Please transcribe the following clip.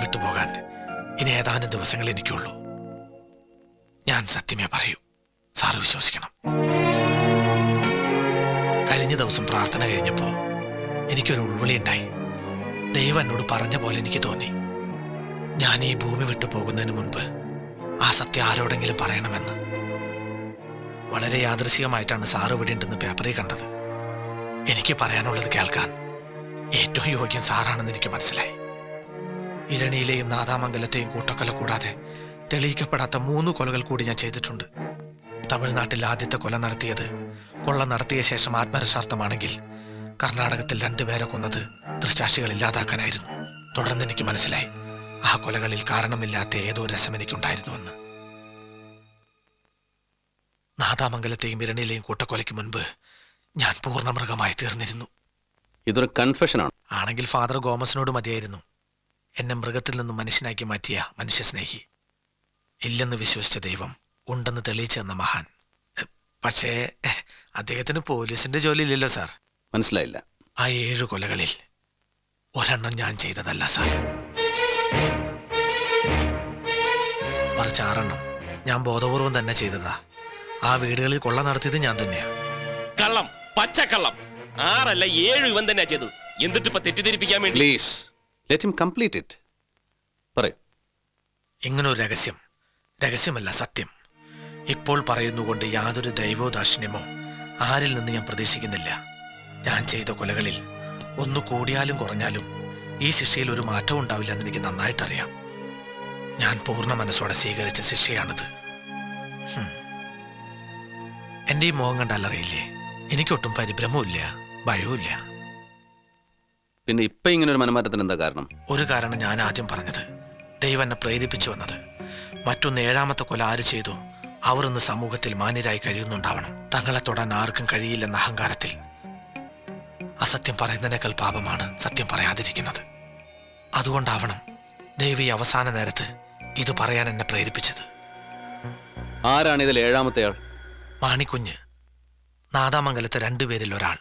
വിട്ടുപോകാൻ ഇനി ഏതാനും ദിവസങ്ങൾ എനിക്കുള്ളൂ. ഞാൻ സത്യമേ പറയൂ, സാറ് വിശ്വസിക്കണം. കഴിഞ്ഞ ദിവസം പ്രാർത്ഥന കഴിഞ്ഞപ്പോൾ എനിക്കൊരു ഉൾവിളി ഉണ്ടായി. ദൈവം എന്നോട് പറഞ്ഞ പോലെ എനിക്ക് തോന്നി, ഞാൻ ഈ ഭൂമി വിട്ടു പോകുന്നതിന് മുൻപ് ആ സത്യം ആരോടെങ്കിലും പറയണമെന്ന്. വളരെ യാദൃശികമായിട്ടാണ് സാറ് ഇവിടെ ഉണ്ടെന്ന് പേപ്പറിൽ കണ്ടത്. എനിക്ക് പറയാനുള്ളത് കേൾക്കാൻ ഏറ്റവും യോഗ്യം സാറാണെന്ന് എനിക്ക് മനസ്സിലായി. ഇരണിയിലെയും നാദാമംഗലത്തെയും കൂട്ടക്കൊല കൂടാതെ തെളിയിക്കപ്പെടാത്ത 3 കൊലകൾ കൂടി ഞാൻ ചെയ്തിട്ടുണ്ട്. തമിഴ്നാട്ടിൽ ആദ്യത്തെ കൊല നടത്തിയത് കൊള്ള നടത്തിയ ശേഷം ആത്മരക്ഷാർത്ഥമാണെങ്കിൽ കർണാടകത്തിൽ 2 പേരെ കൊന്നത് ദൃക്സാക്ഷികൾ ഇല്ലാതാക്കാനായിരുന്നു. തുടർന്ന് എനിക്ക് മനസ്സിലായി, ആ കൊലകളിൽ കാരണമില്ലാത്ത ഏതോ രസം എനിക്കുണ്ടായിരുന്നുവെന്ന്. നാദാമംഗലത്തെയും ഇരണിയിലെയും കൂട്ടക്കൊലയ്ക്ക് മുൻപ് ഞാൻ പൂർണ്ണമൃഗമായി തീർന്നിരുന്നു. ഇതൊരു കൺഫെഷനാണ്. ആണെങ്കിൽ ഫാദർ ഗോമസിനോട് മതിയായിരുന്നു, എന്നെ മൃഗത്തിൽ നിന്നും മനുഷ്യനാക്കി മാറ്റിയ മനുഷ്യസ്നേഹി. ഇല്ലെന്ന് വിശ്വസിച്ച ദൈവം ഉണ്ടെന്ന് തെളിയിച്ചു തന്ന മഹാൻ. പക്ഷേ അദ്ദേഹത്തിന് പോലീസിന്റെ ജോലി ഇല്ലല്ലോ സാർ. മനസ്സിലായില്ല. ആ 7 കൊലകളിൽ ഒരെണ്ണം ഞാൻ ചെയ്തതല്ല സാർ, മറിച്ച് 6 എണ്ണം ഞാൻ ബോധപൂർവം തന്നെ ചെയ്തതാ. ആ വീടുകളിൽ കൊള്ള നടത്തിയത് ഞാൻ തന്നെയാ. കള്ളം, പച്ചക്കള്ളം. 6 അല്ല 7 ഇവൻ തന്നെ ചെയ്തു. എന്നിട്ട് ഇപ്പൊ തെറ്റിദ്ധരിപ്പിക്കാൻ വേണ്ടി. Please let him complete it. പറയൂ. ഇങ്ങനൊരു രഹസ്യമല്ല, സത്യം ഇപ്പോൾ പറയുന്നുകൊണ്ട് യാതൊരു ദൈവോദാക്ഷിണ്യമോ ആരിൽ നിന്ന് ഞാൻ പ്രതീക്ഷിക്കുന്നില്ല. ഞാൻ ചെയ്ത കൊലകളിൽ ഒന്ന് കൂടിയാലും കുറഞ്ഞാലും ഈ ശിക്ഷയിൽ ഒരു മാറ്റവും ഉണ്ടാവില്ല എന്ന് എനിക്ക് നന്നായിട്ടറിയാം. ഞാൻ പൂർണ്ണ മനസ്സോടെ സ്വീകരിച്ച ശിക്ഷയാണിത്. എൻ്റെ ഈ മോഹം കണ്ടാലറിയില്ലേ, എനിക്കൊട്ടും പരിഭ്രമവും ഭയവുമില്ല. പിന്നെ ഇപ്പൊ ഇങ്ങനെ ഒരു മനമാറ്റത്തിന് എന്താ കാരണം? ഒരു കാരണം ഞാൻ ആദ്യം പറഞ്ഞത്, ദൈവം എന്നെ പ്രേരിപ്പിച്ചു വന്നത്. മറ്റൊന്ന്, 7ാമത്തെ കൊല ആര് ചെയ്തു അവർ ഇന്ന് സമൂഹത്തിൽ മാന്യരായി കഴിയുന്നുണ്ടാവണം. തങ്ങളെ തൊടാൻ ആർക്കും കഴിയില്ലെന്ന അഹങ്കാരത്തിൽ. അസത്യം പറയുന്നതിനേക്കാൾ പാപമാണ് സത്യം പറയാതിരിക്കുന്നത്. അതുകൊണ്ടാവണം ദൈവം ഈ അവസാന നേരത്ത് ഇത് പറയാൻ എന്നെ പ്രേരിപ്പിച്ചത്. ആരാണ് ഇതിൽ 7ാമത്തെ ആൾ? മാണിക്കുഞ്ഞ്, നാദാമംഗലത്തെ 2 പേരിൽ ഒരാൾ.